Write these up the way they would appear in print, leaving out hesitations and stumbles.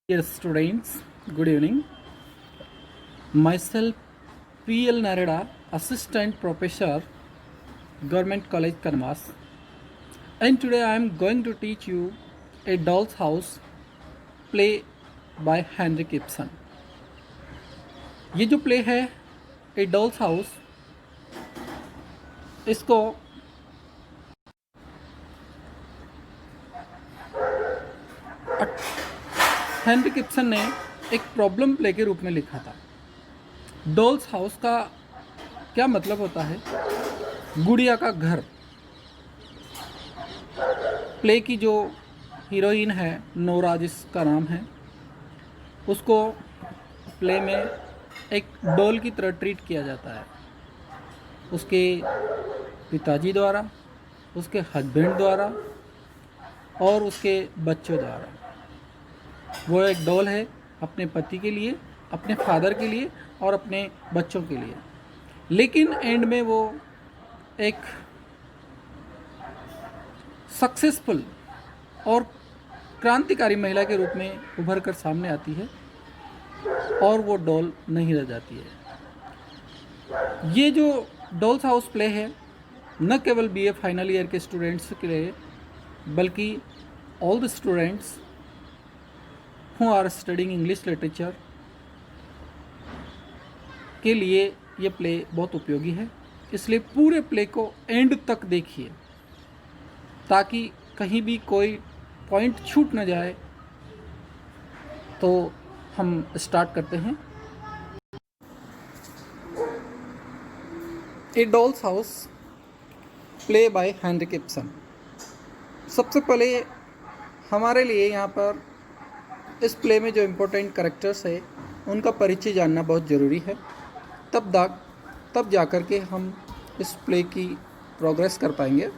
Dear students, good evening. Myself P.L. Narada, Assistant Professor, Government College Kanmas, and today I am going to teach you a Doll's House play by Henrik Ibsen. ये जो play है a doll's house, इसको Heinrich Ibsen ने एक problem play के रूप में लिखा था। डॉल्स हाउस का क्या मतलब होता है? गुड़िया का घर। प्ले की जो हीरोइन है नोरा, जिसका नाम है, उसको प्ले में एक डॉल की तरह ट्रीट किया जाता है उसके पिताजी द्वारा, उसके हस्बैंड द्वारा और उसके बच्चों द्वारा। वो एक डॉल है अपने पति के लिए, अपने फादर के लिए और अपने बच्चों के लिए। लेकिन एंड में वो एक सक्सेसफुल और क्रांतिकारी महिला के रूप में उभर कर सामने आती है और वो डॉल नहीं रह जाती है। ये जो डॉल्स हाउस प्ले है न केवल बीए फाइनल ईयर के स्टूडेंट्स के लिए, बल्कि all the students who are studying English literature के लिए ये प्ले बहुत उपयोगी है। इसलिए पूरे प्ले को एंड तक देखिए ताकि कहीं भी कोई पॉइंट छूट न जाए। तो हम स्टार्ट करते हैं। A doll's house play by Henrik Ibsen. सबसे पहले हमारे लिए यहाँ पर इस प्ले में जो इम्पोर्टेंट कैरेक्टर्स है उनका परिचय जानना बहुत ज़रूरी है। तब जा कर के हम इस प्ले की प्रोग्रेस कर पाएंगे।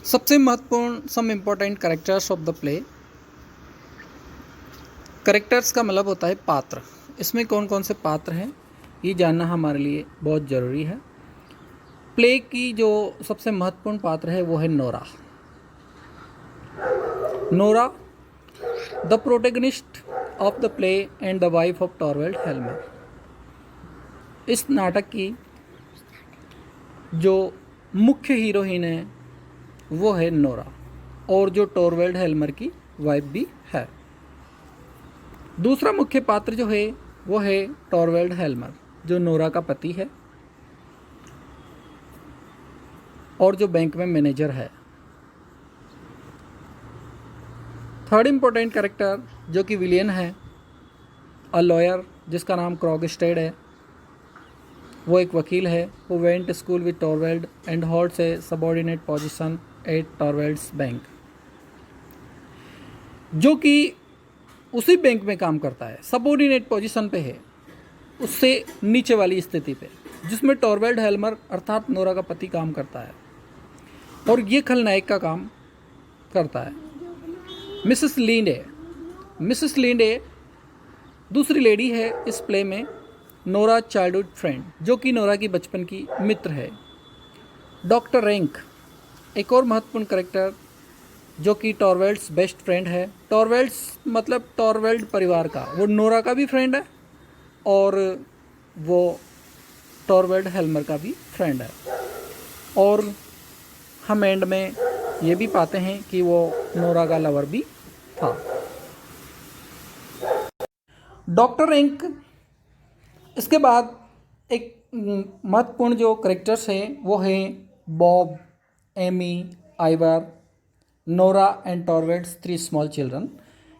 सबसे महत्वपूर्ण some important characters of the play. Characters का मतलब होता है पात्र। इसमें कौन कौन से पात्र हैं ये जानना हमारे लिए बहुत ज़रूरी है। प्ले की जो सबसे महत्वपूर्ण पात्र है वो है Nora. Nora the protagonist of the play and the wife of Torvald Helmer. इस नाटक की जो मुख्य हीरोइन है वो है नोरा और जो टॉरवेल्ड हेल्मर की वाइफ भी है। दूसरा मुख्य पात्र जो है वो है टॉरवेल्ड हेल्मर, जो नोरा का पति है और जो बैंक में मैनेजर है। थर्ड इम्पोर्टेंट कैरेक्टर जो कि विलियन है, अ लॉयर, जिसका नाम क्रॉगस्टेड है। वो एक वकील है। वो went school with Torvald and holds a subordinate position at Torvald's bank, जो कि उसी बैंक में काम करता है, सबऑर्डिनेट पोजीशन पे है, उससे नीचे वाली स्थिति पे, जिसमें टॉरवेल्ड हेल्मर अर्थात नोरा का पति काम करता है और ये खलनायक का काम करता है। मिसेस लिंडे दूसरी लेडी है इस प्ले में, नोरा चाइल्डहुड फ्रेंड, जो कि नोरा की बचपन की मित्र है। डॉक्टर रैंक एक और महत्वपूर्ण कैरेक्टर जो कि टॉरवेल्ड्स बेस्ट फ्रेंड है। टॉरवेल्ड्स मतलब टॉरवेल्ड परिवार का, वो नोरा का भी फ्रेंड है और वो टॉरवेल्ड हेल्मर का भी फ्रेंड है। और हम एंड में ये भी पाते हैं कि वो नोरा का लवर भी था। Doctor Rank. इसके बाद एक महत्वपूर्ण जो कैरेक्टर्स हैं वो हैं Bob, Emmy, Ivar, Nora and Torvald's 3 small children.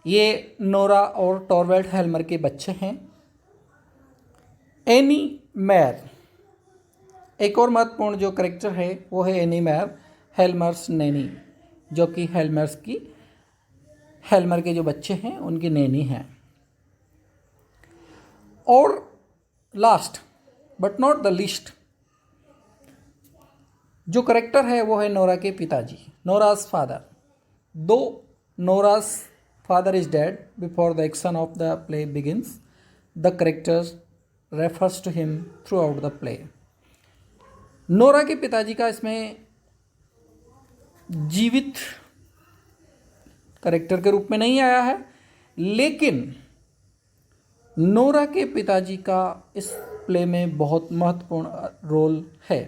ये नोरा और टॉरवेल्ड हेल्मर के बच्चे हैं। एनी मैर एक और महत्वपूर्ण जो कैरेक्टर है वो है एनी मैर, हेल्मर्स नैनी, जो कि हेल्मर के जो बच्चे हैं उनकी नैनी हैं। और last but not the least जो करेक्टर है वो है नोरा के पिताजी, Nora's father. Though Nora's father is dead before the action of the play begins, the character refers to him throughout the play. Nora के पिताजी का इसमें जीवित करेक्टर के रूप में नहीं आया है, लेकिन नोरा के पिताजी का इस प्ले में बहुत महत्वपूर्ण रोल है।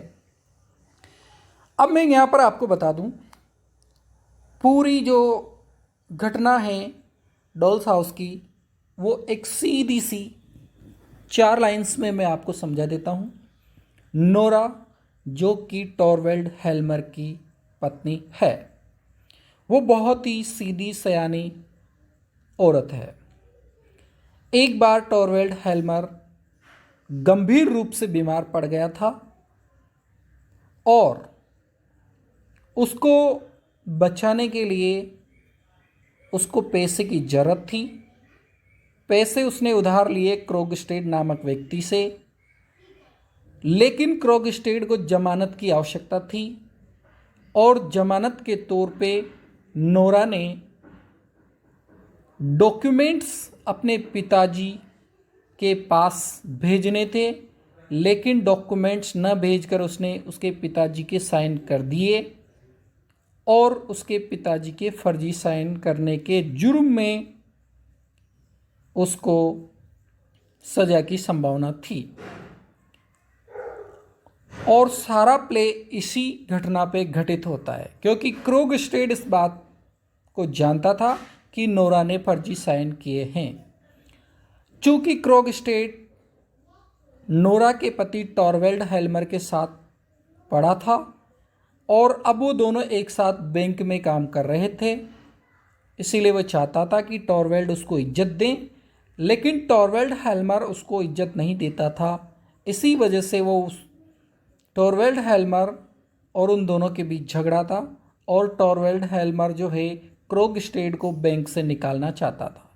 अब मैं यहाँ पर आपको बता दूँ, पूरी जो घटना है डॉल्स हाउस की, वो एक सीधी सी 4 लाइंस में मैं आपको समझा देता हूँ। नोरा, जो कि टॉरवेल्ड हेल्मर की पत्नी है, वो बहुत ही सीधी सयानी औरत है। एक बार टॉरवेल्ड हेल्मर गंभीर रूप से बीमार पड़ गया था और उसको बचाने के लिए उसको पैसे की ज़रूरत थी। पैसे उसने उधार लिए क्रोगस्टेड नामक व्यक्ति से, लेकिन क्रोगस्टेड को जमानत की आवश्यकता थी और जमानत के तौर पे नोरा ने डॉक्यूमेंट्स अपने पिताजी के पास भेजने थे, लेकिन डॉक्यूमेंट्स न भेजकर उसने उसके पिताजी के साइन कर दिए और उसके पिताजी के फर्जी साइन करने के जुर्म में उसको सज़ा की संभावना थी। और सारा प्ले इसी घटना पे घटित होता है, क्योंकि क्रोगस्टेड इस बात को जानता था कि नोरा ने फर्जी साइन किए हैं। चूंकि क्रोगस्टेड नोरा के पति टॉरवेल्ड हेल्मर के साथ पड़ा था और अब वो दोनों एक साथ बैंक में काम कर रहे थे, इसीलिए वो चाहता था कि टॉरवेल्ड उसको इज्जत दें, लेकिन टॉरवेल्ड हेल्मर उसको इज्जत नहीं देता था। इसी वजह से वो टॉरवेल्ड हेल्मर और उन दोनों के बीच झगड़ा था और टॉरवेल्ड हेल्मर जो है क्रोगस्टेड को बैंक से निकालना चाहता था।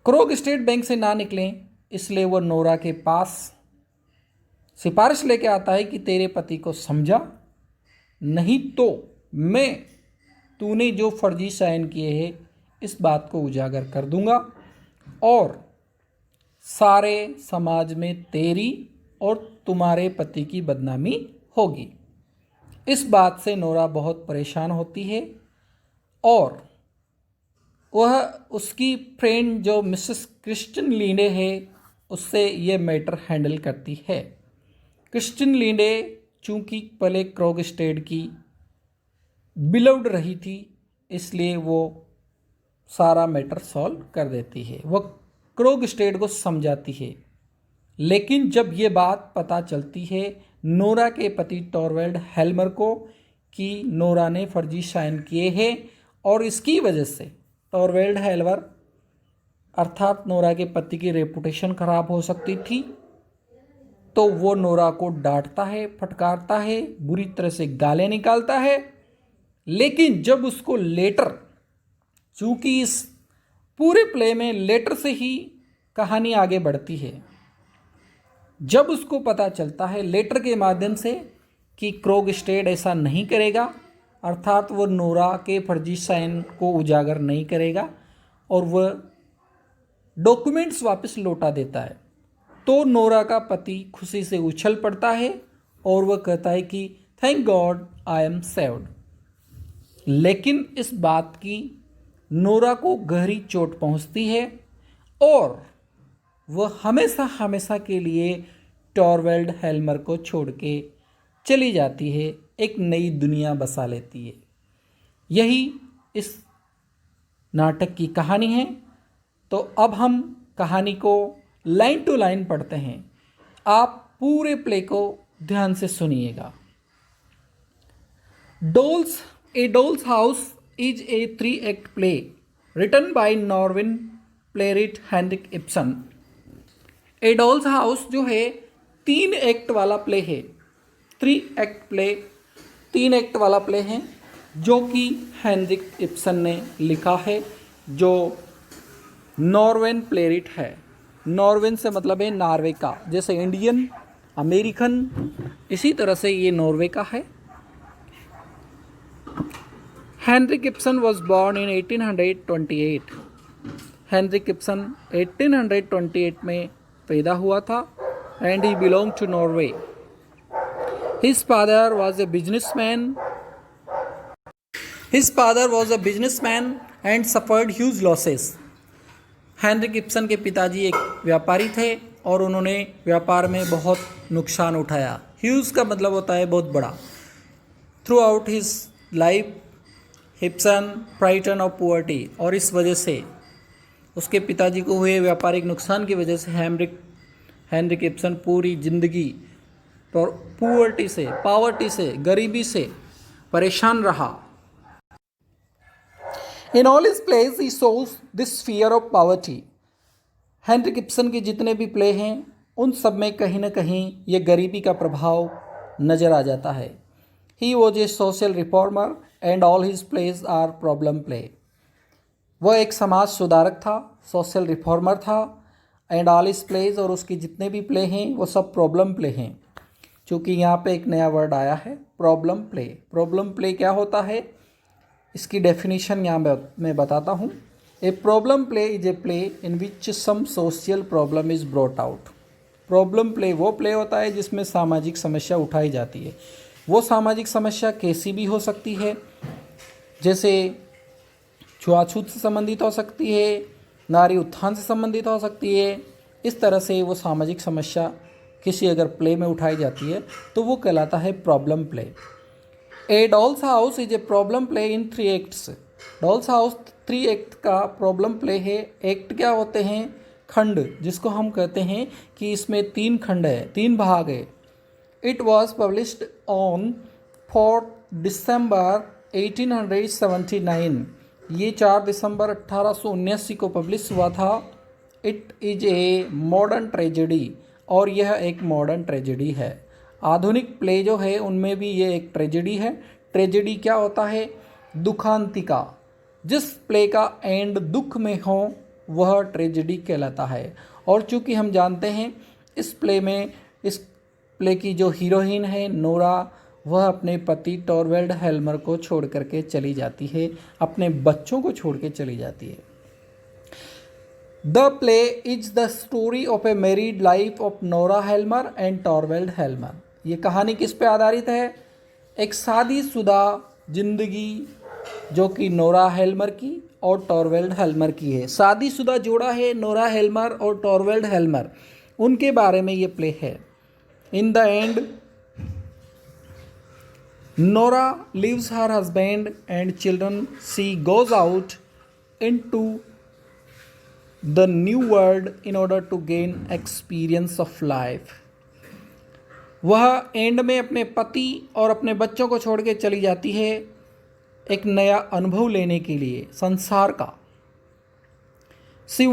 क्रोगस्टेड बैंक से ना निकलें, इसलिए वो नोरा के पास सिफारिश लेके आता है कि तेरे पति को समझा, नहीं तो मैं तूने जो फर्जी साइन किए हैं इस बात को उजागर कर दूंगा और सारे समाज में तेरी और तुम्हारे पति की बदनामी होगी। इस बात से नोरा बहुत परेशान होती है और वह उसकी फ्रेंड जो मिसेस क्रिस्टिन लिंडे है उससे ये मैटर हैंडल करती है। क्रिस्टिन लिंडे चूँकि पहले क्रोगस्टेड की बिलव्ड रही थी, इसलिए वो सारा मैटर सॉल्व कर देती है। वह क्रोगस्टेड को समझाती है, लेकिन जब ये बात पता चलती है नोरा के पति टॉरवेल्ड हेल्मर को कि नोरा ने फर्जी साइन किए हैं और इसकी वजह से टॉरवेल्ड हेल्मर अर्थात नोरा के पति की रेपुटेशन खराब हो सकती थी, तो वो नोरा को डांटता है, फटकारता है, बुरी तरह से गालें निकालता है। लेकिन जब उसको लेटर, चूँकि इस पूरे प्ले में लेटर से ही कहानी आगे बढ़ती है, जब उसको पता चलता है लेटर के माध्यम से कि क्रोगस्टेड ऐसा नहीं करेगा, अर्थात वो नोरा के फर्जी साइन को उजागर नहीं करेगा और वह डॉक्यूमेंट्स वापस लौटा देता है, तो नोरा का पति खुशी से उछल पड़ता है और वह कहता है कि thank God I am saved. लेकिन इस बात की नोरा को गहरी चोट पहुंचती है और वह हमेशा हमेशा के लिए टॉरवेल्ड हेल्मर को छोड़ के चली जाती है, एक नई दुनिया बसा लेती है। यही इस नाटक की कहानी है। तो अब हम कहानी को लाइन टू लाइन पढ़ते हैं। आप पूरे प्ले को ध्यान से सुनिएगा। A doll's house is a 3-act play written by Norwegian playwright Henrik Ibsen. A doll's house जो है 3 एक्ट वाला प्ले है, 3-act प्ले 3 एक्ट वाला प्ले है, जो कि हेनरिक इब्सन ने लिखा है, जो नॉर्वेन प्लेरिट है। नॉर्वेन से मतलब है नॉर्वे का, जैसे इंडियन, अमेरिकन, इसी तरह से ये नॉर्वे का है। Henrik Ibsen was born in 1828। Henrik Ibsen 1828 में पैदा हुआ था and he belong to Norway. His father was a businessman His father was a businessman and suffered huge losses. Henrik Ibsen के पिताजी एक व्यापारी थे और उन्होंने व्यापार में बहुत नुकसान उठाया। ह्यूज का मतलब होता है बहुत बड़ा। Through out his life Ibsen frighten of poverty, और इस वजह से उसके पिताजी को हुए व्यापारिक नुकसान की वजह से हेनरिक इब्सन पूरी जिंदगी पावर्टी से गरीबी से परेशान रहा। In all his plays he shows this fear of poverty. Henrik Ibsen के जितने भी प्ले हैं उन सब में कहीं ना कहीं ये गरीबी का प्रभाव नज़र आ जाता है। He was a social reformer and all his plays are problem play. वह एक समाज सुधारक था, सोशल रिफॉर्मर था, एंड ऑल हिज प्लेज, और उसके जितने भी प्ले हैं वो सब प्रॉब्लम प्ले हैं। चूँकि यहाँ पे एक नया वर्ड आया है प्रॉब्लम प्ले। प्रॉब्लम प्ले क्या होता है, इसकी डेफिनेशन यहाँ मैं बताता हूँ। A problem play is a play in which some social problem is brought out. Problem play वो प्ले होता है जिसमें सामाजिक समस्या उठाई जाती है। वो सामाजिक समस्या कैसी भी हो सकती है, जैसे छुआछूत से संबंधित हो सकती है, नारी उत्थान से संबंधित हो सकती है। इस तरह से वो सामाजिक समस्या किसी अगर प्ले में उठाई जाती है तो वो कहलाता है problem play. A doll's house is A problem play in 3 acts. Dolls house 3 act का प्रॉब्लम प्ले है। एक्ट क्या होते हैं, खंड, जिसको हम कहते हैं कि इसमें 3 खंड है, 3 भाग है। इट वॉज पब्लिश्ड ऑन 4 दिसंबर 1879। ये 4 दिसंबर 1879 को पब्लिश हुआ था। It is a modern tragedy, और यह एक मॉडर्न ट्रेजेडी है। आधुनिक प्ले जो है उनमें भी ये एक ट्रेजेडी है। ट्रेजेडी क्या होता है, दुखांतिका। जिस प्ले का एंड दुख में हो वह ट्रेजेडी कहलाता है। और चूंकि हम जानते हैं इस प्ले की जो हीरोइन है नोरा, वह अपने पति टॉरवेल्ड हेल्मर को छोड़ करके चली जाती है, अपने बच्चों को छोड़ के चली जाती है। The play is the story of a married life of Nora Helmer and Torvald Helmer. ये कहानी किस पे आधारित है, एक शादीशुदा जिंदगी जो कि नोरा हेल्मर की और टॉरवेल्ड हेल्मर की है। शादीशुदा जोड़ा है नोरा हेल्मर और टॉरवेल्ड हेल्मर, उनके बारे में ये प्ले है। In the end Nora leaves her husband and children, she goes out into the new world in order to gain experience of life. वह एंड में अपने पति और अपने बच्चों को छोड़ के चली जाती है एक नया अनुभव लेने के लिए संसार का। She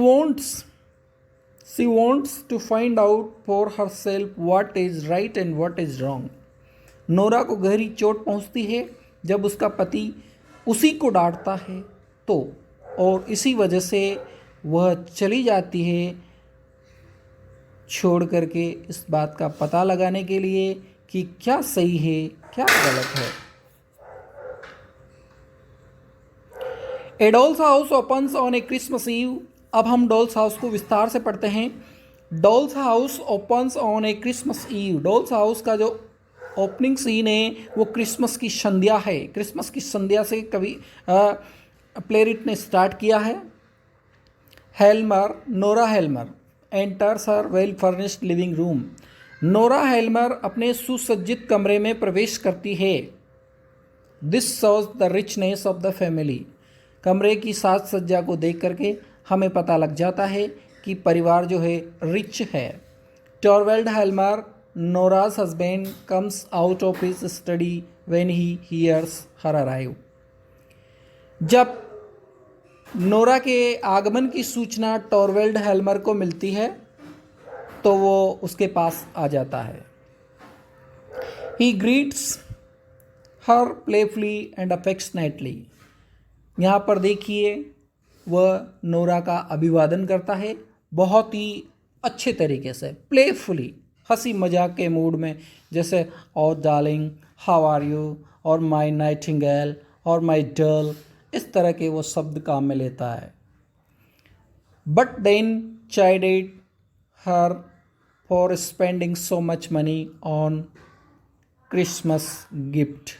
wants to find out for herself what is right and what is wrong। Nora को गहरी चोट पहुंचती है जब उसका पति उसी को डांटता है तो, और इसी वजह से वह चली जाती है छोड़ करके इस बात का पता लगाने के लिए कि क्या सही है क्या गलत है। A doll's house opens on a Christmas Eve. अब हम डॉल्स हाउस को विस्तार से पढ़ते हैं। Doll's house opens on a Christmas Eve. Doll's house का जो ओपनिंग सीन है वो क्रिसमस की संध्या है। क्रिसमस की संध्या से कवि प्लेरिट ने स्टार्ट किया है। Nora Helmer enters her well furnished living room. Nora Helmer अपने सुसज्जित कमरे में प्रवेश करती है। This shows the richness of the family. कमरे की साज सज्जा को देख करके हमें पता लग जाता है कि परिवार जो है रिच है। टॉरवेल्ड हेल्मर, नोरा's husband, comes out of his study when he hears her arrive। जब नोरा के आगमन की सूचना टॉरवेल्ड हेल्मर को मिलती है तो वो उसके पास आ जाता है। He greets her playfully and affectionately। यहाँ पर देखिए वह नोरा का अभिवादन करता है बहुत ही अच्छे तरीके से, प्लेफुली, हंसी मजाक के मूड में, जैसे और डार्लिंग, हाउ आर यू, और माई नाइटिंगेल, और माई डर्ल, इस तरह के वो शब्द काम में लेता है। But then chided her for spending so much money on Christmas gift.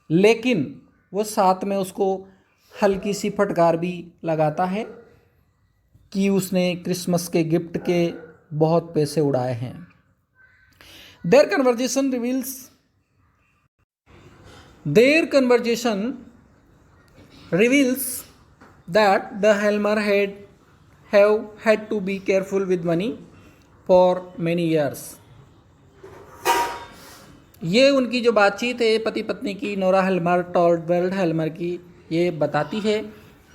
लेकिन वो साथ में उसको हल्की सी फटकार भी लगाता है कि उसने क्रिसमस के गिफ्ट के बहुत पैसे उड़ाए हैं। Their conversation reveals that the Helmer have had to be careful with money for many years. ये उनकी जो बातचीत है पति पत्नी की, नोरा हेल्मर टॉरवेल्ड हेल्मर की, ये बताती है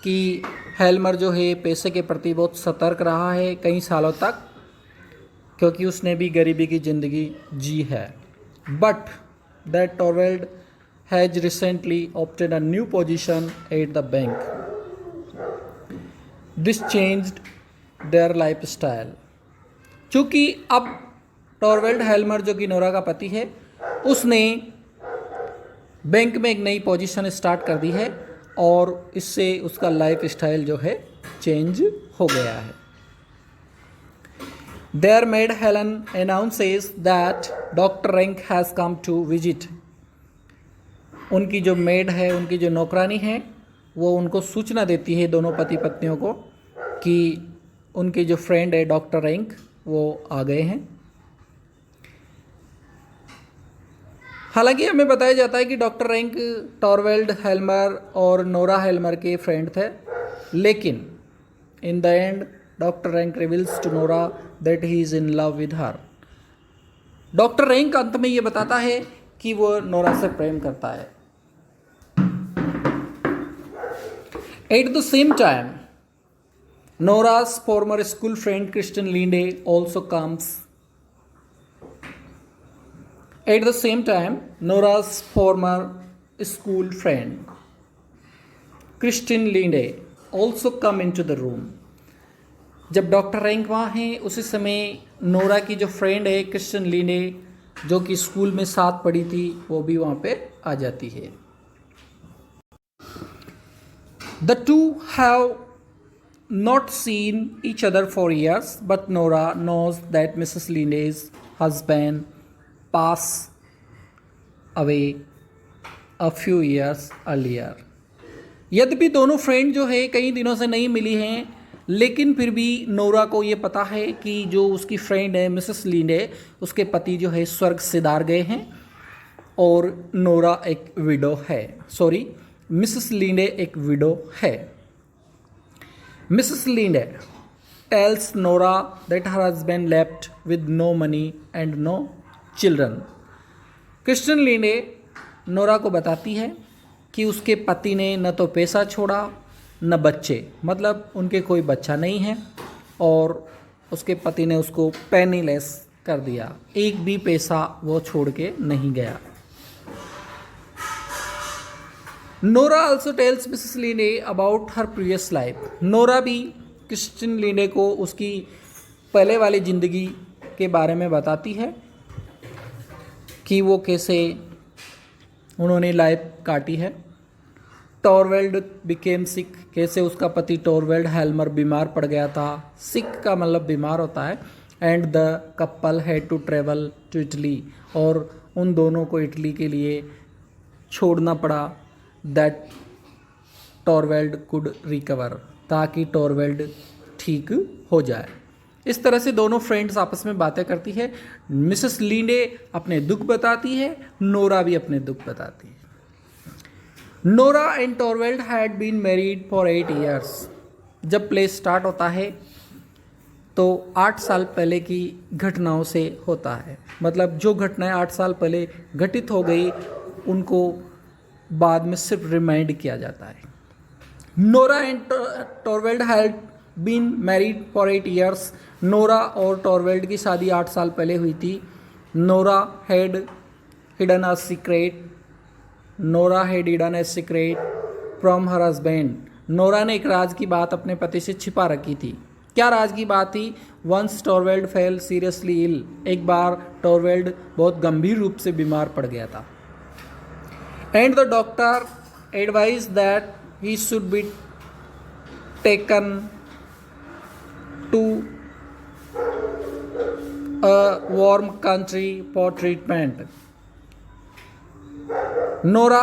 कि हेल्मर जो है पैसे के प्रति बहुत सतर्क रहा है कई सालों तक, क्योंकि उसने भी गरीबी की ज़िंदगी जी है। But that Torvald has recently opted a new position at the bank. This changed their life style. चूँकि अब टॉरवेल्ड हेल्मर जो कि नोरा का पति है, उसने बैंक में एक नई पोजीशन स्टार्ट कर दी है और इससे उसका लाइफ स्टाइल जो है चेंज हो गया है। Their maid Helen announces that Dr. Rank has come to visit. उनकी जो मेड है, उनकी जो नौकरानी है, वो उनको सूचना देती है दोनों पति पत्नियों को कि उनके जो फ्रेंड है डॉक्टर रैंक वो आ गए हैं। हालांकि हमें बताया जाता है कि डॉक्टर रैंक टॉरवेल्ड हेल्मर और नोरा हेल्मर के फ्रेंड थे, लेकिन in the end doctor Rank reveals to Nora that he is in love with her. Doctor Rank अंत में ये बताता है कि वो नोरा से प्रेम करता है। At the same time Nora's former school friend Kristen Linde also comes. At the same time, Nora's former school friend Kristen Linde also come into the room. जब डॉक्टर रैंक वहाँ हैं उसी समय नोरा की जो फ्रेंड है Kristen लीने, जो कि स्कूल में साथ पढ़ी थी, वो भी वहाँ पे आ जाती है। The two have not seen each other for years, but Nora knows that Mrs. Linde's husband passed away a few years earlier. यद्यपि दोनों फ्रेंड जो है कई दिनों से नहीं मिली हैं, लेकिन फिर भी नोरा को ये पता है कि जो उसकी फ्रेंड है मिसेस लिंडे, उसके पति जो है स्वर्ग सिधार गए हैं और नोरा एक विडो है। मिसेस लिंडे एक विडो है। Mrs. Linde tells Nora that her husband left with no money and no children. Kristine Linde Nora को बताती है कि उसके पति ने न तो पैसा छोड़ा न बच्चे, मतलब उनके कोई बच्चा नहीं है और उसके पति ने उसको पेनीलेस कर दिया, एक भी पैसा वो छोड़ के नहीं गया। Nora also tells Mrs Linde about her previous life. Nora भी क्रिस्टन लिंडे को उसकी पहले वाली ज़िंदगी के बारे में बताती है कि वो कैसे उन्होंने लाइफ काटी है। टॉरवेल्ड बिकेम सिक, कैसे उसका पति टॉरवेल्ड हेल्मर बीमार पड़ गया था। सिक का मतलब बीमार होता है। And the couple had to travel to Italy, और उन दोनों को इटली के लिए छोड़ना पड़ा दैट टॉरवेल्ड कुड रिकवर, ताकि टॉरवेल्ड ठीक हो जाए। इस तरह से दोनों फ्रेंड्स आपस में बातें करती है। मिसेस लिंडे अपने दुख बताती है, नोरा भी अपने दुख बताती है। Nora and Torvald had been married for 8 years। जब प्ले स्टार्ट होता है तो 8 साल पहले की घटनाओं से होता है, मतलब जो घटनाएं 8 साल पहले घटित हो गई उनको बाद में सिर्फ रिमाइंड किया जाता है। Nora and Torvald had been married for 8 years। Nora और टॉरवेल्ड की शादी 8 साल पहले हुई थी। Nora had hidden a secret from her husband. Nora ने एक राज की बात अपने पति से छिपा रखी थी। क्या राज की बात थी? Once Torvald fell seriously ill. एक बार टॉरवेल्ड बहुत गंभीर रूप से बीमार पड़ गया था। And the doctor advised that he should be taken to a warm country for treatment. Nora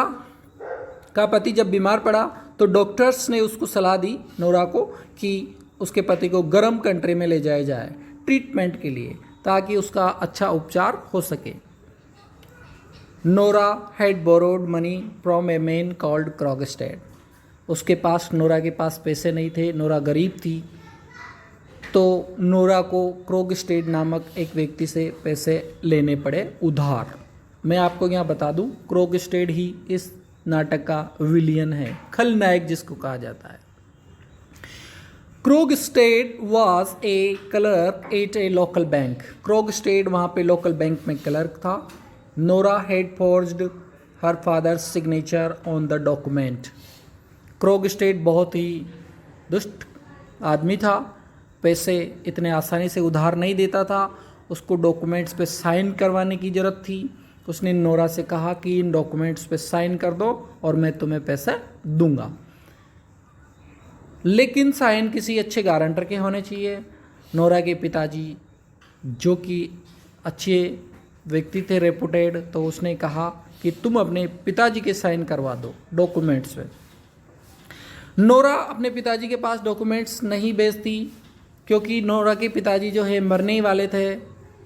का पति जब बीमार पड़ा तो डॉक्टर्स ने उसको सलाह दी नोरा को कि उसके पति को गर्म कंट्री में ले जाया जाए ट्रीटमेंट के लिए, ताकि उसका अच्छा उपचार हो सके। Nora had borrowed money from a man called Krogstad. उसके पास, नोरा के पास पैसे नहीं थे, नोरा गरीब थी, तो नोरा को क्रॉगस्टेड नामक एक व्यक्ति से पैसे लेने पड़े उधार। मैं आपको यहाँ बता दूँ, क्रॉगस्टेड ही इस नाटक का विलियन है, खलनायक जिसको कहा जाता है। Krogstad was a clerk at a local bank. Krogstad वहाँ पे लोकल बैंक में क्लर्क था। Nora had forged her father's signature on the document. Krogstad बहुत ही दुष्ट आदमी था, पैसे इतने आसानी से उधार नहीं देता था, उसको डॉक्यूमेंट्स पे साइन करवाने की ज़रूरत थी। उसने नोरा से कहा कि इन डॉक्यूमेंट्स पे साइन कर दो और मैं तुम्हें पैसे दूंगा, लेकिन साइन किसी अच्छे गारंटर के होने चाहिए। नोरा के पिताजी जो कि अच्छे व्यक्ति थे, रेपुटेड, तो उसने कहा कि तुम अपने पिताजी के साइन करवा दो डॉक्यूमेंट्स पे। नोरा अपने पिताजी के पास डॉक्यूमेंट्स नहीं भेजती, क्योंकि नोरा के पिताजी जो है मरने ही वाले थे,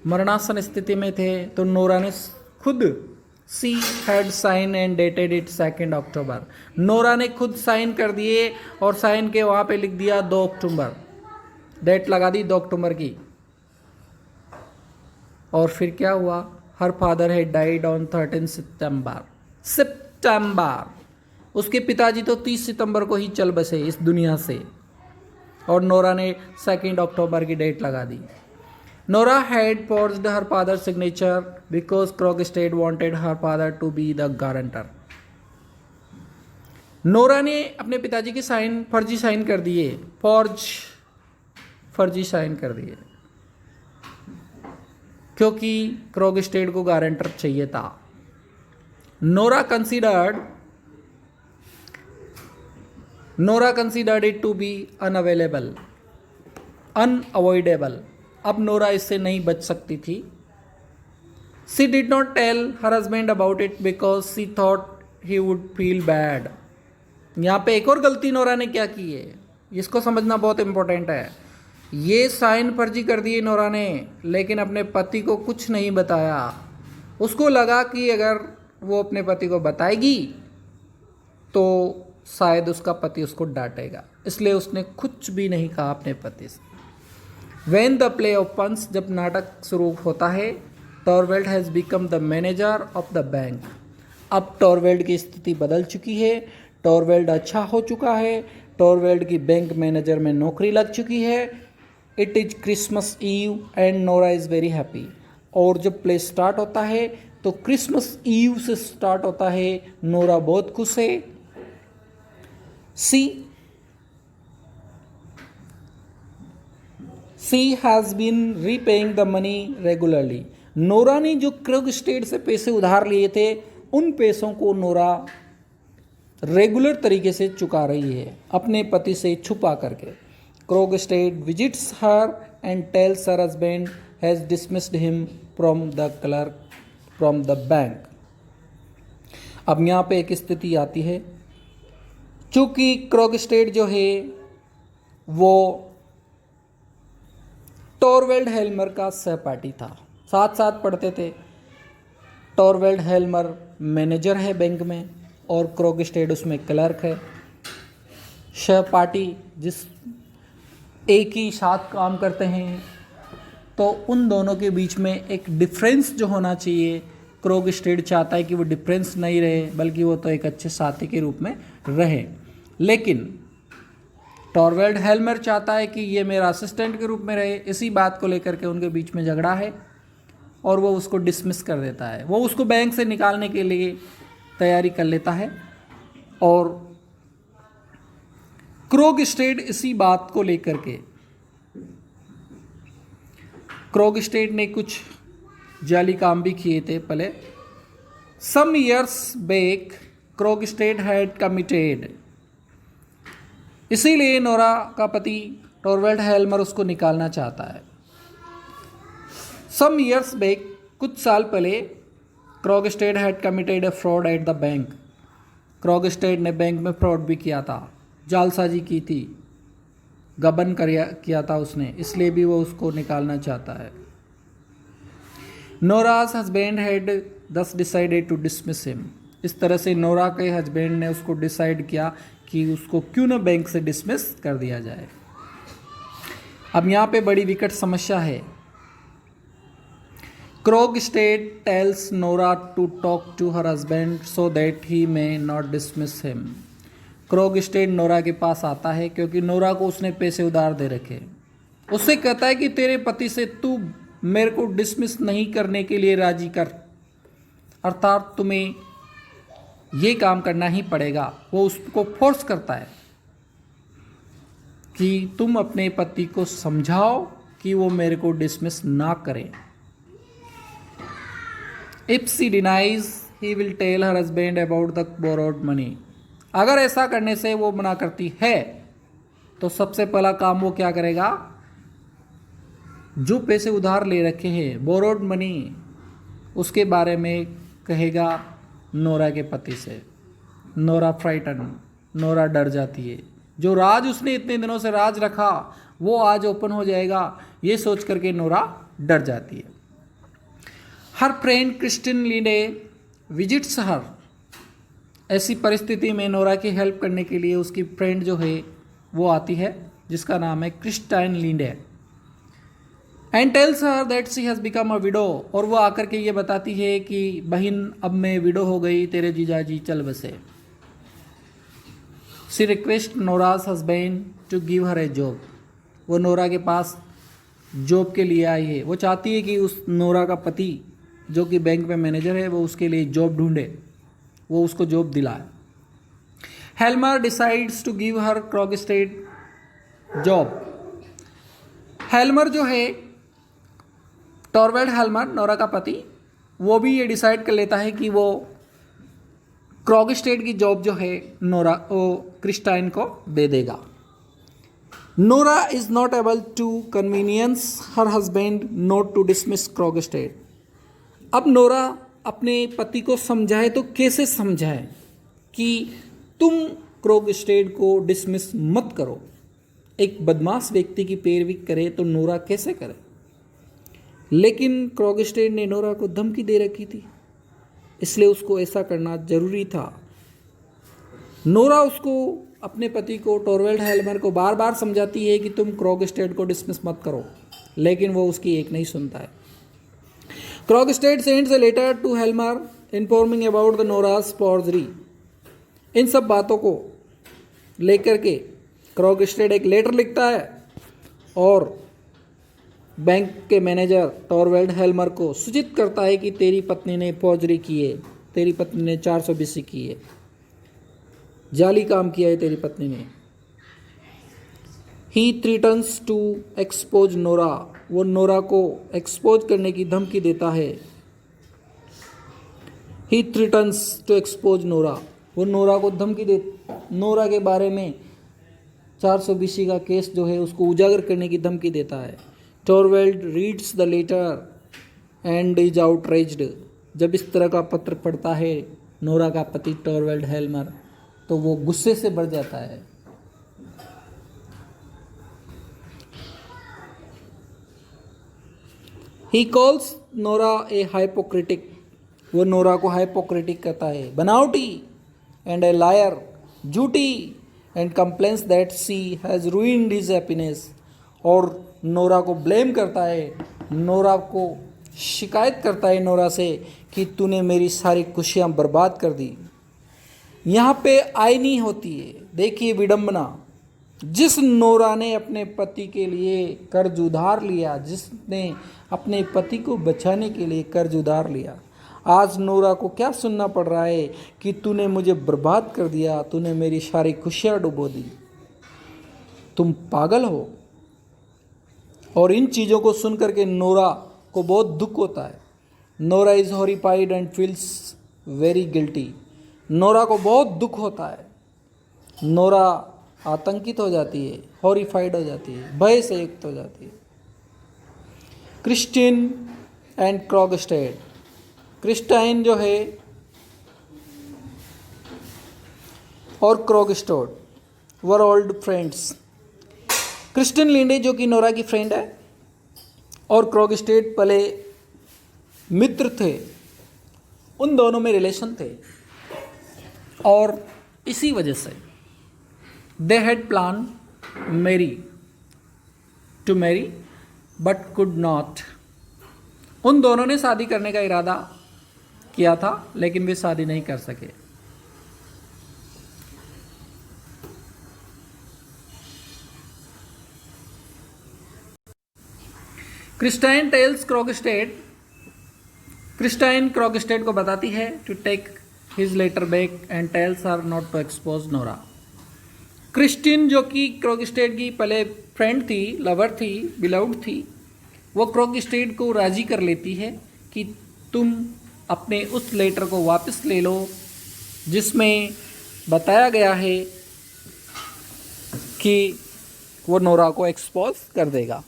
मरणासन स्थिति में थे। तो नोरा ने खुद she had sign and dated it 2 October. Nora ने खुद साइन कर दिए और साइन के वहाँ पे लिख दिया 2 अक्टूबर, डेट लगा दी 2 अक्टूबर की। और फिर क्या हुआ, her father had died on 13 सितंबर। उसके पिताजी तो 30 सितंबर को ही चल बसे इस दुनिया से, और नोरा ने 2 अक्टूबर की डेट लगा दी। Nora had forged her father's signature because Krogstad wanted her father to be the guarantor. Nora ने अपने पिताजी के साइन फर्जी साइन कर दिए, फर्जी साइन कर दिए, क्योंकि क्रॉगस्टेड को गारंटर चाहिए था। Nora considered it to be unavoidable. अब नोरा इससे नहीं बच सकती थी। She did not tell her husband about it because she thought he would feel bad. यहाँ पे एक और गलती नोरा ने क्या की है, इसको समझना बहुत इंपॉर्टेंट है। ये साइन फर्जी कर दिए नोरा ने, लेकिन अपने पति को कुछ नहीं बताया। उसको लगा कि अगर वो अपने पति को बताएगी तो शायद उसका पति उसको डांटेगा, इसलिए उसने कुछ भी नहीं कहा अपने पति से। When the play opens, जब नाटक शुरू होता है, Torvald has become the manager of the bank. अब टॉरवेल्ड की स्थिति बदल चुकी है, टॉरवेल्ड अच्छा हो चुका है, टॉरवेल्ड की बैंक मैनेजर में नौकरी लग चुकी है। It is Christmas Eve and Nora is very happy. और जब प्ले स्टार्ट होता है तो क्रिसमस ईव से स्टार्ट होता है, नोरा बहुत खुश है। She has been repaying the money regularly. Nora ने जो क्रॉगस्टेड से पैसे उधार लिए थे, उन पैसों को नोरा रेगुलर तरीके से चुका रही है, अपने पति से छुपा करके। Krogstad visits her and tells her husband has dismissed him from the bank. अब यहाँ पे एक स्थिति आती है, चूँकि क्रॉगस्टेड जो है वो टॉरवेल्ड हेल्मर का सहपाठी था, साथ साथ पढ़ते थे। टॉरवेल्ड हेल्मर मैनेजर है बैंक में और क्रॉगस्टेड उसमें क्लर्क है। सहपाठी जिस एक ही साथ काम करते हैं, तो उन दोनों के बीच में एक डिफरेंस जो होना चाहिए, क्रॉगस्टेड चाहता है कि वो डिफरेंस नहीं रहे, बल्कि वो तो एक अच्छे साथी के रूप में रहे। लेकिन टॉरवेल्ड हेल्मर चाहता है कि ये मेरा असिस्टेंट के रूप में रहे। इसी बात को लेकर के उनके बीच में झगड़ा है और वो उसको डिसमिस कर देता है। वो उसको बैंक से निकालने के लिए तैयारी कर लेता है और क्रॉगस्टेड इसी बात को लेकर के, क्रॉगस्टेड ने कुछ जाली काम भी किए थे पहले। Some years back Krogstad had committed, इसीलिए नोरा का पति टॉरवेल्ड हेल्मर उसको निकालना चाहता है। सम ईयर्स बैक, कुछ साल पहले, Krogstad had committed a fraud at the bank. Krogstad ने बैंक में फ्रॉड भी किया था, जालसाजी की थी, गबन किया था उसने, इसलिए भी वो उसको निकालना चाहता है। नोराज हस्बैंड हैड दस डिसाइडेड टू डिसमिस हिम। इस तरह से नोरा के हस्बैंड ने उसको डिसाइड किया कि उसको क्यों ना बैंक से डिसमिस कर दिया जाए। अब यहाँ पे बड़ी विकट समस्या है। Krogstad tells Nora to talk to her husband so that he may not dismiss him. Krogstad Nora के पास आता है क्योंकि नोरा को उसने पैसे उधार दे रखे। उससे कहता है कि तेरे पति से तू मेरे को डिसमिस नहीं करने के लिए राजी कर, अर्थात तुम्हें ये काम करना ही पड़ेगा। वो उसको फोर्स करता है कि तुम अपने पति को समझाओ कि वो मेरे को डिसमिस ना करें। If she denies he will tell her husband about the borrowed money. अगर ऐसा करने से वो मना करती है तो सबसे पहला काम वो क्या करेगा, जो पैसे उधार ले रखे हैं बोरोड मनी, उसके बारे में कहेगा नोरा के पति से। नोरा फ्राइटन, नोरा डर जाती है। जो राज उसने इतने दिनों से राज रखा वो आज ओपन हो जाएगा, ये सोच करके नोरा डर जाती है। Her friend Kristine Linde visits her. ऐसी परिस्थिति में नोरा की हेल्प करने के लिए उसकी फ्रेंड जो है वो आती है, जिसका नाम है Christine Linde, and tells her that she has become a widow. और वो आकर के ये बताती है कि बहन अब मैं विडो हो गई, तेरे जीजाजी चल बसे। She request Nora's husband to give her a job. वो नोरा के पास जॉब के लिए आई है। वो चाहती है कि उस नोरा का पति जो कि बैंक में मैनेजर है वो उसके लिए जॉब ढूंढे, वो उसको जॉब दिलाए। Helmer decides to give her Krogstad job. Helmer जो है, टॉरवेल्ड हेल्मर, नोरा का पति, वो भी ये डिसाइड कर लेता है कि वो क्रॉगस्टेड की जॉब जो है नोरा वो क्रिस्टाइन को दे देगा। Nora is not able to convince her husband not to dismiss Krogstad. अब नोरा अपने पति को समझाए तो कैसे समझाए कि तुम क्रॉगस्टेड को डिसमिस मत करो। एक बदमाश व्यक्ति की पैरवी करे तो नोरा कैसे करे। लेकिन क्रॉगस्टेड ने नोरा को धमकी दे रखी थी, इसलिए उसको ऐसा करना जरूरी था। नोरा उसको, अपने पति को, टॉरवेल्ड हेल्मर को बार बार समझाती है कि तुम क्रॉगस्टेड को डिसमिस मत करो, लेकिन वो उसकी एक नहीं सुनता है। Krogstad sends a letter to Helmer informing about the Nora's forgery. इन सब बातों को लेकर के क्रॉगस्टेड एक लेटर लिखता है और बैंक के मैनेजर टॉरवेल्ड हेल्मर को सूचित करता है कि तेरी पत्नी ने फौजरी की है, तेरी पत्नी ने 420 की है, जाली काम किया है तेरी पत्नी ने। ही थ्रेटन्स टू एक्सपोज नोरा। वो नोरा को एक्सपोज करने की धमकी देता है। ही थ्रेटन्स टू एक्सपोज नोरा। वो नोरा को धमकी दे, नोरा के बारे में 420 का केस जो है उसको उजागर करने की धमकी देता है। Torvald reads the letter and is outraged. जब इस तरह का पत्र पढ़ता है नोरा का पति टॉरवेल्ड हेल्मर, तो वो गुस्से से भर जाता है। He calls Nora a hypocritic. वो नोरा को हाइपोक्रेटिक कहता है, बनावटी, एंड ए लायर, झूठी, and complains that she has ruined his happiness. और नोरा को ब्लेम करता है, नोरा को शिकायत करता है नोरा से कि तूने मेरी सारी खुशियाँ बर्बाद कर दी। यहाँ पे आईनी होती है, देखिए विडंबना। जिस नोरा ने अपने पति के लिए कर्ज उधार लिया, जिसने अपने पति को बचाने के लिए कर्ज उधार लिया, आज नोरा को क्या सुनना पड़ रहा है कि तूने मुझे बर्बाद कर दिया, तूने मेरी सारी खुशियाँ डुबो दी, तुम पागल हो। और इन चीज़ों को सुन करके नोरा को बहुत दुख होता है। Nora is horrified and feels very guilty. Nora को बहुत दुख होता है। नोरा आतंकित हो जाती है, हॉरिफाइड हो जाती है, भय से युक्त हो जाती है। Kristin and क्रॉगस्टेड। क्रिस्टाइन जो है और क्रोगस्टेड वर ओल्ड फ्रेंड्स। क्रिस्टिन लिंडे जो कि नोरा की फ्रेंड है और क्रोगस्टेड पहले मित्र थे, उन दोनों में रिलेशन थे और इसी वजह से they had plan to marry but could not. उन दोनों ने शादी करने का इरादा किया था लेकिन वे शादी नहीं कर सके। क्रिस्टाइन टेल्स क्रिस्टाइन क्रोगस्टेड को बताती है to take his letter back and tells her not to expose Nora. Kristine जो कि क्रोगस्टेड की पहले फ्रेंड थी, लवर थी, बिलव्ड थी, वो क्रोगस्टेड को राजी कर लेती है कि तुम अपने उस लेटर को वापस ले लो जिसमें बताया गया है कि वो नोरा को एक्सपोज कर देगा।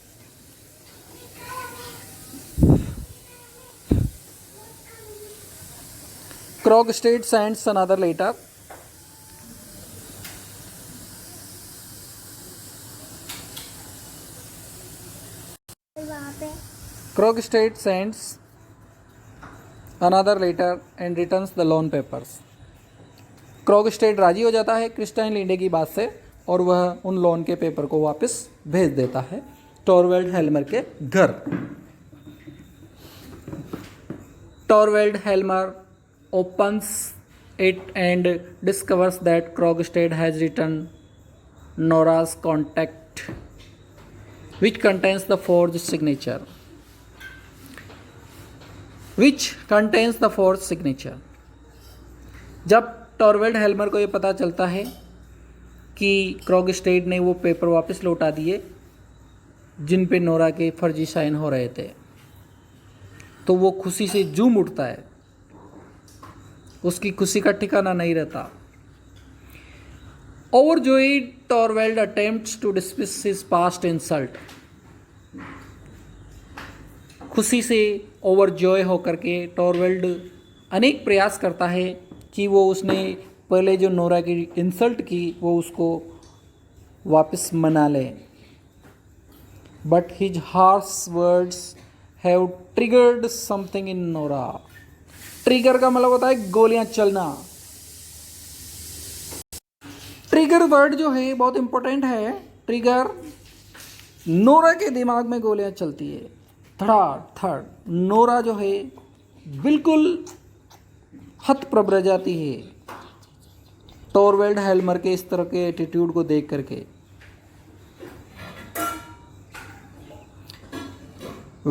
Krogstad sends another letter. Krogstad sends another letter and returns the loan papers. Krogstad राजी हो जाता है क्रिस्टाइन लिंडे की बात से और वह उन लोन के पेपर को वापस भेज देता है टॉरवेल्ड हेल्मर के घर। टॉरवेल्ड हेल्मर opens it and discovers that Krogstad has written Nora's contact, which contains the forged signature. जब टॉरवेल्ड हेल्मर को ये पता चलता है कि क्रोगस्टेड ने वो पेपर वापस लौटा दिए जिन पे नोरा के फर्जी साइन हो रहे थे, तो वो खुशी से झूम उठता है। उसकी खुशी का ठिकाना नहीं रहता। Overjoyed Torvald attempts to dismiss his past insult. खुशी से ओवरजॉय होकर के टॉरवेल्ड अनेक प्रयास करता है कि वो उसने पहले जो नोरा की इंसल्ट की वो उसको वापस मना ले। But his harsh words have triggered something in Nora. Trigger का मतलब होता है गोलियां चलना। ट्रिगर वर्ड जो है बहुत इंपॉर्टेंट है। ट्रिगर, नोरा के दिमाग में गोलियां चलती है धड़ाधड़। नोरा जो है बिल्कुल हतप्रभ जाती है टॉरवेल्ड हेल्मर के इस तरह के एटीट्यूड को देख करके।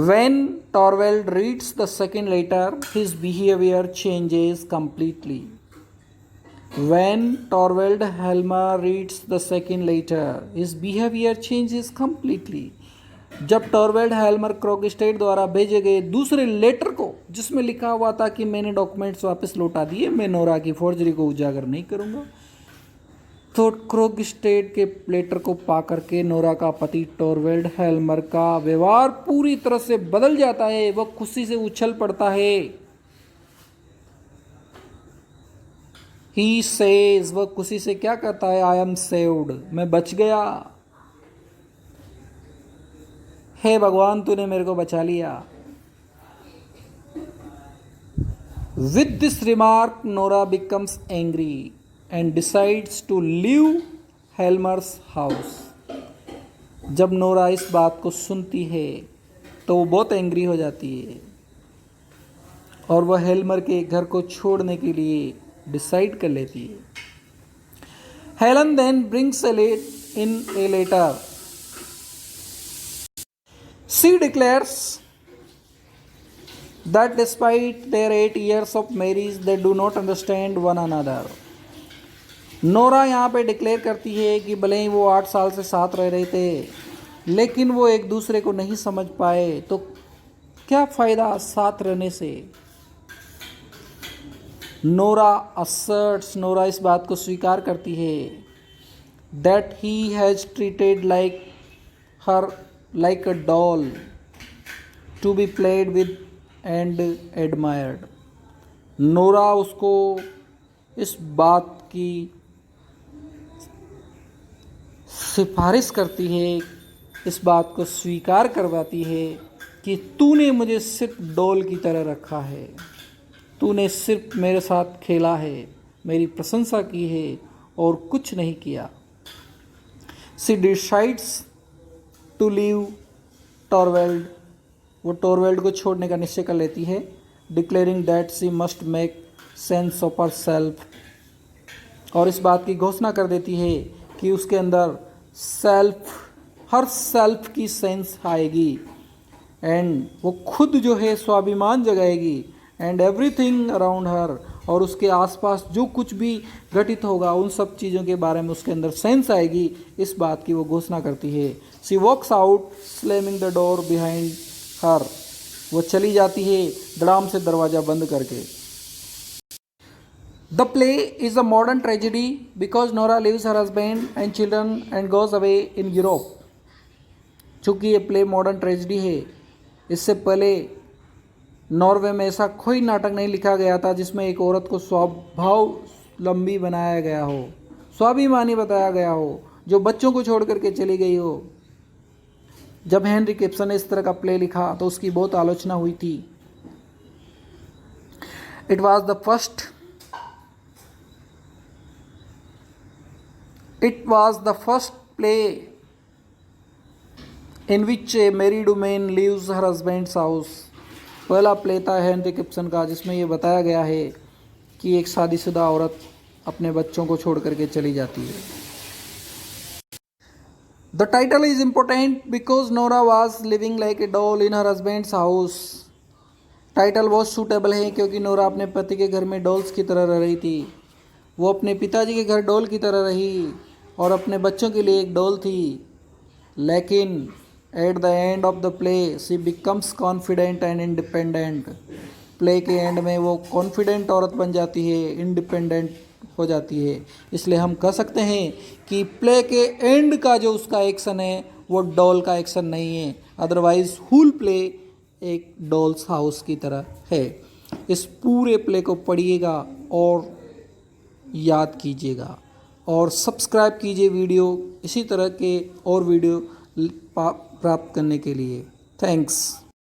When Torvald reads the second letter, his behavior changes completely. When Torvald Helmer reads the second letter, his behavior changes completely. जब टॉरवेल्ड हेल्मर क्रोगस्टेड द्वारा भेजे गए दूसरे लेटर को, जिसमें लिखा हुआ था कि मैंने डॉक्यूमेंट्स वापस लौटा दिए, मैं नोरा की फोर्जरी को उजागर नहीं करूंगा, तो क्रोगस्टेड के लेटर को पा करके नोरा का पति टॉरवेल्ड हेल्मर का व्यवहार पूरी तरह से बदल जाता है। वह खुशी से उछल पड़ता है। ही सेज, वह खुशी से क्या कहता है, आई एम सेव्ड, मैं बच गया। हे भगवान, तूने मेरे को बचा लिया। With this remark Nora becomes angry and decides to leave Helmer's house. जब नोरा इस बात को सुनती है तो वो बहुत एंग्री हो जाती है और वह हेल्मर के घर को छोड़ने के लिए डिसाइड कर लेती है। Helen then brings in a letter. She declares that despite their 8 years of marriage they do not understand one another। Nora यहाँ पे डिक्लेयर करती है कि भले ही वो 8 साल से साथ रह रहे थे लेकिन वो एक दूसरे को नहीं समझ पाए, तो क्या फ़ायदा साथ रहने से। नोरा असर्ट्स, नोरा इस बात को स्वीकार करती है that he has treated like her like a doll to be played with and admired. Nora उसको इस बात की सिफारिश करती है, इस बात को स्वीकार करवाती है कि तूने मुझे सिर्फ डॉल की तरह रखा है, तूने सिर्फ मेरे साथ खेला है, मेरी प्रशंसा की है और कुछ नहीं किया। शी डिसाइड्स टू लीव टॉरवेल्ड, वो टॉरवेल्ड को छोड़ने का निश्चय कर लेती है, declaring that she must make sense of her self, और इस बात की घोषणा कर देती है कि उसके अंदर हर सेल्फ की सेंस आएगी एंड वो खुद जो है स्वाभिमान जगाएगी एंड एवरीथिंग अराउंड हर, और उसके आसपास जो कुछ भी घटित होगा उन सब चीज़ों के बारे में उसके अंदर सेंस आएगी, इस बात की वो घोषणा करती है। She walks out slamming the door behind her, वो चली जाती है धड़ाम से दरवाज़ा बंद करके। The play is a modern tragedy because Nora leaves her husband and children and goes away in Europe. चूँकि ये प्ले मॉडर्न ट्रेजेडी है, इससे पहले नॉर्वे में ऐसा कोई नाटक नहीं लिखा गया था जिसमें एक औरत को स्वावलंबी बनाया गया हो, स्वाभिमानी बताया गया हो, जो बच्चों को छोड़ करके चली गई हो। जब हेनरिक इब्सन ने इस तरह का प्ले लिखा तो उसकी बहुत आलोचना हुई थी। It was the first play in which A married women leaves her husband's house. पहला प्ले था हेनरिक इब्सन का जिसमें ये बताया गया है कि एक शादीशुदा औरत अपने बच्चों को छोड़ करके चली जाती है। The title is important because Nora was living like a doll in her husband's house. Title बहुत सूटेबल है क्योंकि नोरा अपने पति के घर में डॉल्स की तरह रह रही थी। वो अपने पिताजी के घर डॉल की तरह रही और अपने बच्चों के लिए एक डॉल थी, लेकिन at the end of the play she becomes confident and independent. Play के एंड में वो कॉन्फिडेंट औरत बन जाती है, इंडिपेंडेंट हो जाती है। इसलिए हम कह सकते हैं कि प्ले के एंड का जो उसका एक्शन है वो डॉल का एक्शन नहीं है, अदरवाइज हुल प्ले एक डॉल्स हाउस की तरह है। इस पूरे प्ले को पढ़िएगा और याद कीजिएगा और सब्सक्राइब कीजिए वीडियो इसी तरह के और वीडियो प्राप्त करने के लिए। थैंक्स।